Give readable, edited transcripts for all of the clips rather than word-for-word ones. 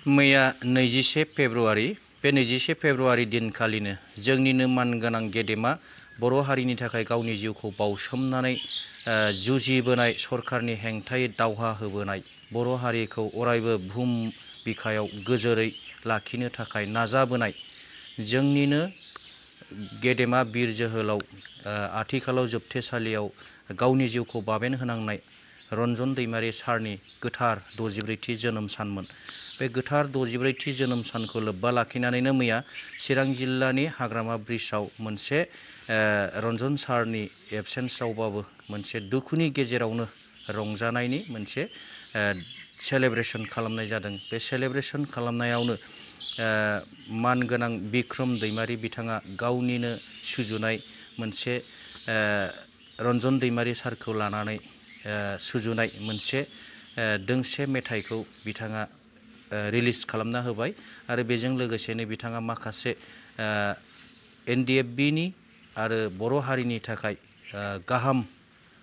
मैया 21 फेब्रुवारि बे 21 फेब्रुवारि दिनखालिनो जोंनिनो मानगोनां गेदेमा बर' हारिनि थाखाय गावनि जिउखौ बाउसोमनानै जुजिबोनाय सरकारनि हेंथायै दावहा होबोनाय बर' हारिखौ अरायबो बुहुम बिखायाव गोजोरै लाखिनो थाखाय नाजाबोनाय जोंनिनो गेदेमा बिर जोहोलाव आथिखालाव जोबथेसालियाव गावनि जिउखौ बाबेन होनांनाय रन्जन दैमारि सारनि गोथार 64थि जोनोम सानमोन। बे गोथार 64थि जोनोम सानखौ लोब्बा लाखिनानैनो मैया चिरां जिल्लानि हाग्रामा ब्रिजआव मोनसे रन्जन सारनि एबसेन्सआवबाबो मोनसे दुखुनि गेजेरावनो रंजानायनि मोनसे सेलेब्रेसन खालामनाय जादों। बे सेलेब्रेसन खालामनायावनो मानगोनां बिक्रम दैमारि बिथाङा गावनिनो सुजुनाय मोनसे रन्जन दैमारि सारखौ लानानै सुजुनाय मोनसे दोंसे मेथाइखौ बिथाङा रिलिज खालामना होबाय आरो बेजों लोगोसेनो बिथाङा माखासे NDFBनि आरो बर' हारिनि थाखाय गाहाम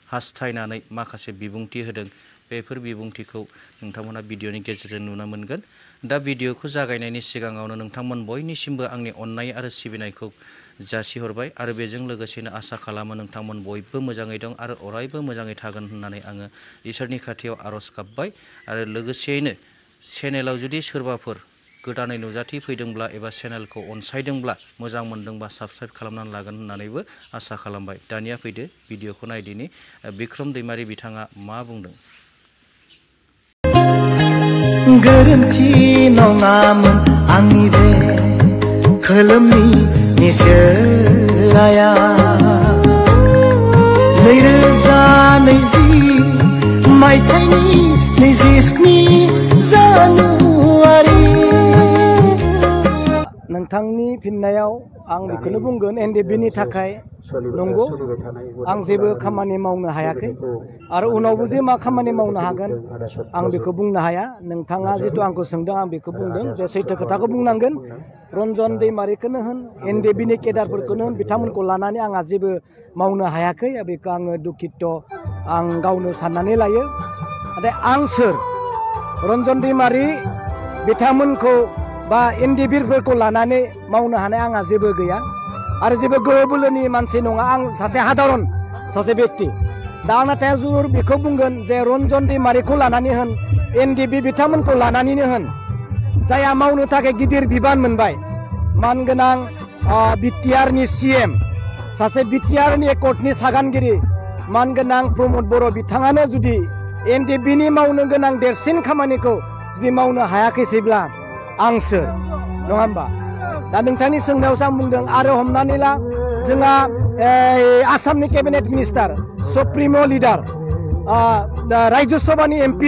हास्थायनानै माखासे बिबुंथि होदों। बेफोर बिबुंथिखौ नोंथांमोना भिडिअनि गेजेरजों नुनो मोनगोन। दा भिडिअखौ जागायनायनि सिगाङावनो नोंथांमोन बयनिसिमबो आंनि अननाय आरो सिबिनायखौ जासिहरबाय आरो बेजों लोगोसेनो आसा खालामो नोंथांमोन बयबो मोजाङै दं आरो अरायबो मोजाङै थागोन होननानै आङो इसोरनि खाथियाव आर'ज गाबबाय आरो लोगोसेयैनो चेनेलाव जुदि सोरबाफोर गोदानै नुजाथि फैदोंब्ला एबा चेनेलखौ अनसायदोंब्ला मोजां मोनदोंबा साबस्क्राइब खालामनानै लागोन होननानैबो आसा खालामबाय। दानिया फैदो भिडिअखौ नायदिनि बिक्रम दैमारि बिथाङा मा बुंदों। गोरोन्थि नङामोन आंनि बे खोलोमनि निजोराया 2020 मायथाइनि 27 जानुवारि। नोंथांनि फिननायाव आं बेखौनो बुंगोन NDFBनि थाखाय नंगौ आं जेबो खामानि मावनो हायाखै आरो उनावबो जे मा खामानि मावनो हागोन आं बेखौ बुंनो हाया। नोंथाङा जितु आंखौ सोंदों आं बेखौ बुंदों जे सैथो खोथाखौ बुंनांगोन। रन्जन दैमारिखौनो होन NDFBनि केडारफोरखौनो होन बिथांमोनखौ लानानै आंहा जेबो मावनो हायाखै बेखौ आङो दुखित आं गावनो साननानै लायो। नाथाय आं सोर रन्जन दैमारि बिथांमोनखौ बा NDFBफोरखौ लानानै मावनो हानाय आंहा जेबो गैया आरो जेबो गोहो बोलोनि मानसि नङा। आं सासे साधारन सासे बेक्ति। दा आं नाथाय जुर बेखौ बुंगोन जे रन्जन दैमारिखौ लानानै होन NDFB बिथांमोनखौ लानानैनो होन जायहा मावनो थाखाय गिदिर बिबान मोनबाय मानगोनां BTRनि CM सासे BTRनि एकर्डनि सागानगिरि मानगोनां प्रमद बर' बिथाङानो जुदि NDFBनि मावनो गोनां देरसिन खामानिखौ जुदि मावनो हायाखैसैब्ला आं सोर नङा होमबा? दा नोंथांनि सोंनायावसो आं बुंदों आरो हमनानै ला जोंहा आसामनि केबिनेट मिनिस्टार सुप्रिम' लिडार रायजो सभानि MP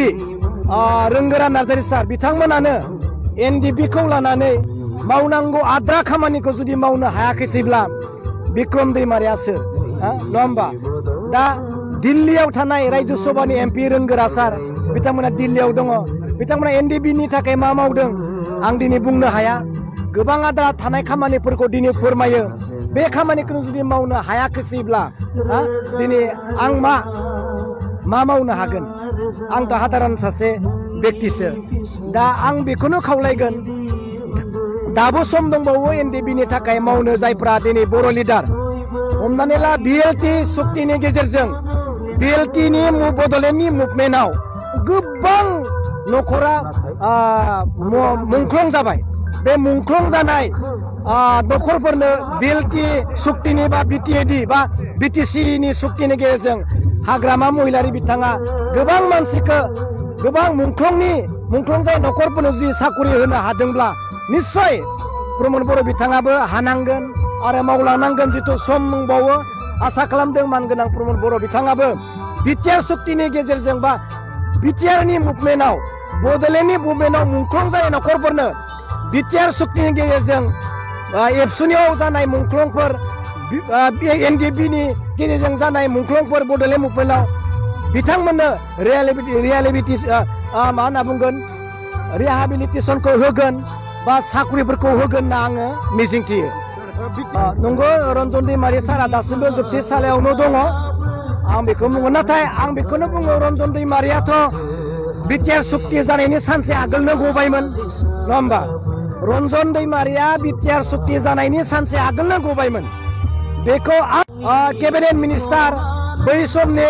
रोंगोरा नार्जारि सार बिथांमोनानो NDFBखौ लानानै मावनांगौ आद्रा खामानिखौ जुदि मावनो हायाखैसैब्ला बिक्रम दैमारिया सोर नङा होमबा? दा दिल्लीयाव थानाय रायजो सभानि MP रोंगोरा सार बिथांमोना दिल्लीयाव दङ। बिथांमोना NDFBनि थाखाय मा मावदों आं दिनै बुंनो हाया। गोबां आद्रा थानाय खामानिफोरखौ दिनै फोरमायो। बे खामानिखौ जुदि मावनो हायाखैसैब्ला दिनै आं मा मावनो हागोन? आंथ' साधारन सासे बेक्तिसो। दा आं बेखौनो खावलायगोन दाबो सम दंबावो NDFBनि थाखाय मावनो जायफ्रा दिनै बर' लिडार हमनानै ला BLT सुक्तिनि गेजेरजों BLTनि बड'लेण्डनि मुभमेन्टआव गोबां न'खरा मुंख्लं जाबाय। बे मुंख्लं जानाय न'खरफोरनो BLT सुक्तिनि बा BTAD बा BTCनि सुक्तिनि गेजेरजों हाग्रामा महिलारि बिथाङा गोबां मानसिखौ गोबां मुंख्लं जाय न'खरफोरनो जुदि साकरि होनो हादोंब्ला निस्सय प्रमद बर' बिथाङाबो हानांगोन आरो मावलांनांगोन। जितु सम दंबावो आसा खालामदों मानगोनां प्रमद बर' बिथाङाबो BTR सुक्तिनि गेजेरजों बा BTRनि मुभमेन्टआव बड'लेण्डनि मुभमेन्टआव मुंख्लं जानाय न'खरफोरनो BTR सुक्तिनि गेजेरजों एबसुनियाव जानाय मुंख्लंफोर NDFBनि गेजेरजों जानाय मुंख्लंफोर बड'लेण्ड मुभमेन्टआव बिथांमोननो मा होनना बुंगोन रिहाबिलिटेसनखौ होगोन बा साख्रिफोरखौ होगोन होनना आङो मिजिंथियो। नंगौ रन्जन दैमारि सारा दासिमबो जोबथेसालियावनो दङ आं बेखौ बुङो। नाथाय आं बेखौनो बुङो रन्जन दैमारियाथ' BTR सुक्ति जानायनि सानसे आगोलनो गबायमोन नङा होमबा रन्जन दैमारिया बिटिआर सुक्ति जानायनि सानसे आगोलनो गबायमोन बेखौ केबिनेट मिनिस्टार बै समनि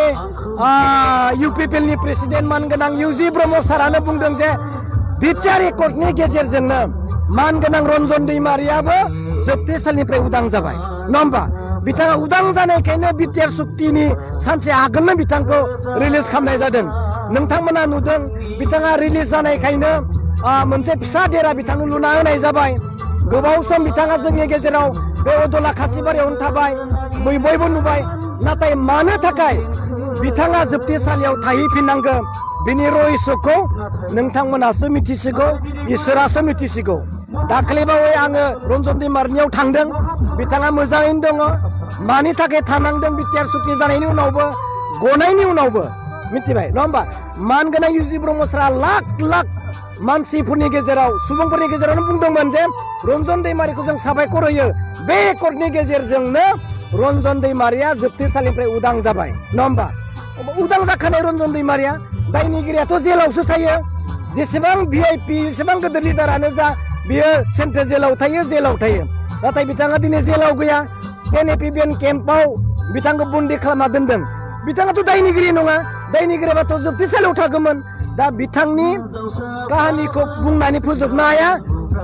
इउपिपिएलनि प्रेसिडेन्ट मानगोनां इउजि ब्रह्म सारानो बुंदों जे बिटिआर एकर्डनि गेजेरजोंनो मानगोनां रन्जन दैमारियाबो जोबथेसालिनिफ्राय उदां जाबाय नङा होमबा बिथाङा उदां जानायखायनो बिटिआर सुक्तिनि सानसे आगोलनो बिथांखौ रिलिज खालामनाय जादों नोंथांमोना नुदों बिथाङा रिलिज जानायखायनो मोनसे फिसा देरा बिथांनो लुना होनाय जाबाय गोबाव सम बिथाङा जोंनि गेजेराव बे अदला खासिबारियावनो थाबाय बयबो नुबाय नाथाय मानो थाखाय बिथाङा जोबथेसालियाव थाहैफिननांगौ बिनि रहस्यखौ नोंथांमोनासो मिथिसिगौ इसोरासो मिथिसिगौ दाख्लैबावै आङो रन्जन दैमारिनियाव थांदों बिथाङा मोजाङैनो दङ मानि थाखाय थानांदों बिटिआर सुक्ति जानायनि उनावबो गनायनि उनावबो मिथिबाय नङा होमबा मानगोनां इउजि ब्रह्म सारा लाख लाख मानसिफोरनि गेजेराव सुबुंफोरनि गेजेरावनो बुंदोंमोन जे रन्जन दैमारिखौ जों साबायखर होयो बे एकर्डनि गेजेरजोंनो रन्जन दैमारिया जोबथेसालिनिफ्राय उदां जाबाय नङा होमबा उदां जाखानाय रन्जन दैमारिया दायनिगिरियाथ' जेलावसो थायो जेसेबां भिआइपि जेसेबां गिदिर लिडारानो जा बियो सेन्ट्रेल जेलाव थायो नाथाय बिथाङा दिनै जेलाव गैया एनएपिबिएन केम्पआव बिथांखौ बन्दी खालामना दोनदों बिथाङाथ' दायनिगिरि नङा दायनिगिरिबाथ' जोबथेसालियाव थागौमोन दा बिथांनि काहानिखौ बुंनानै फोजोबनो हाया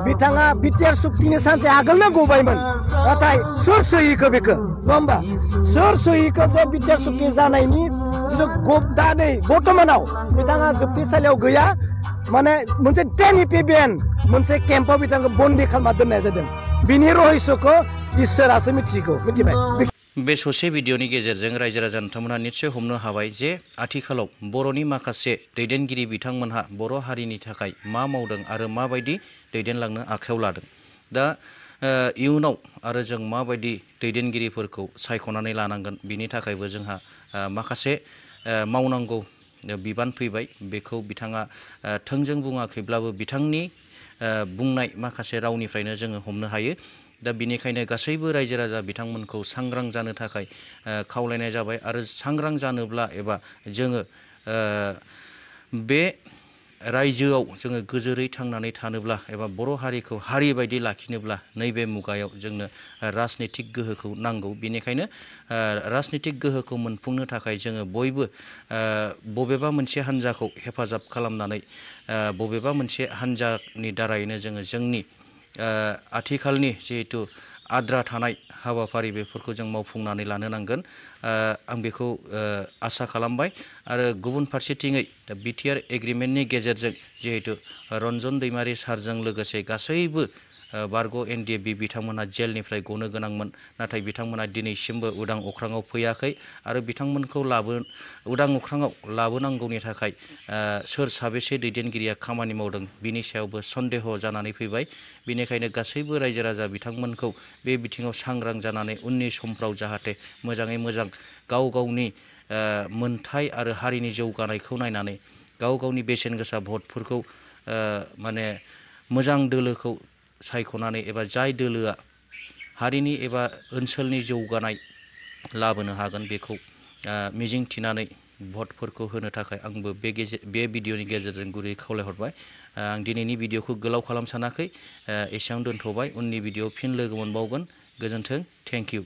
बिथाङा बिटिआर सुक्तिनि सानसे आगोलनो गबायमोन नाथाय सोर सहिखो बेखौ नङा होमबा सोर सहिखो जे बिटिआर सुक्ति जानायनि जिथु दा नै बर्तमानाव बिथाङा जोबथेसालियाव गैया माने मोनसे एनएपिबिएन मोनसे केम्पआव बिथांखौ बन्दी खालामना दोननाय जादों बिनि रहस्यखौ इसोरासो मिथिगौ मिथिबाय बे ससे भिडिअनि गेजेरजों रायजो राजा नोंथांमोनहा निश्चय हमनो हाबाय जे आथिखालाव बर'नि माखासे दैदेनगिरि बिथांमोनहा बर' हारिनि थाखाय मा मावदों आरो माबायदि दैदेनलांनो आखायाव लादों दा इयुनाव आरो जों माबायदि दैदेनगिरिफोरखौ सायख'नानै लानांगोन बिनि थाखायबो जोंहा माखासे मावनांगौ बिबान फैबाय बेखौ बिथाङा थोंजों बुङाखैब्लाबो बिथांनि बुंनाय माखासे रावनिफ्रायनो जोङो हमनो हायो दा बिनिखायनो गासैबो रायजो राजा बिथांमोनखौ सांग्रां जानो थाखाय खावलायनाय जाबाय आरो सांग्रां जानोब्ला एबा जोङो बे रायजोआव जोङो गोजोरै थांनानै थानोब्ला एबा बर' हारिखौ हारि बायदि लाखिनोब्ला नैबे मुगायाव जोंनो राजनितिक गोहोखौ नांगौ बिनिखायनो राजनितिक गोहोखौ मोनफुंनो थाखाय जोङो बयबो बबेबा मोनसे हान्जाखौ हेफाजाब खालामनानै बबेबा मोनसे हान्जानि दारैनो जोङो जोंनि आथिखालनि जिहेतु आद्रा थानाय हाबाफारि बेफोरखौ जों मावफुंनानै लानो नांगोन आं बेखौ आसा खालामबाय आरो गुबुन फारसेथिङै बिटिआर एग्रिमेन्टनि गेजेरजों जिहेतु रन्जन दैमारि सारजों लोगोसे गासैबो बारग' एनडिएफबि बिथांमोनहा जेलनिफ्राय गनो गोनांमोन नाथाय बिथांमोना दिनैसिमबो उदां अख्राङाव फैयाखै आरो बिथांमोनखौ उदां अख्राङाव लाबोनांगौनि थाखाय सोर साबेसे दैदेनगिरिया खामानि मावदों बिनि सायावबो सन्देह जानानै फैबाय बेनिखायनो गासैबो रायजो राजा बिथांमोनखौ बे बिथिङाव सांग्रां जानानै उननि समफ्राव जाहाथे मोजाङै मोजां गाव गावनि मोनथाय आरो हारिनि जौगानायखौ नायनानै गाव गावनि बेसेन गोसा भटफोरखौ माने मोजां दोलोखौ सायख'नानै एबा जाय दोलोआ हारिनि एबा ओनसोलनि जौगानाय लाबोनो हागोन बेखौ मिजिं थिनानै भटफोरखौ होनो थाखाय आंबो बे भिडिअनि गेजेरजों गुरै खावलायहरबाय आं दिनैनि भिडिअखौ गोलाव खालाम सानाखै एसेयावनो दोनथ'बाय उननि भिडिअ फिन लोगो मोनबावगोन गोजोन्थों थेंक इउ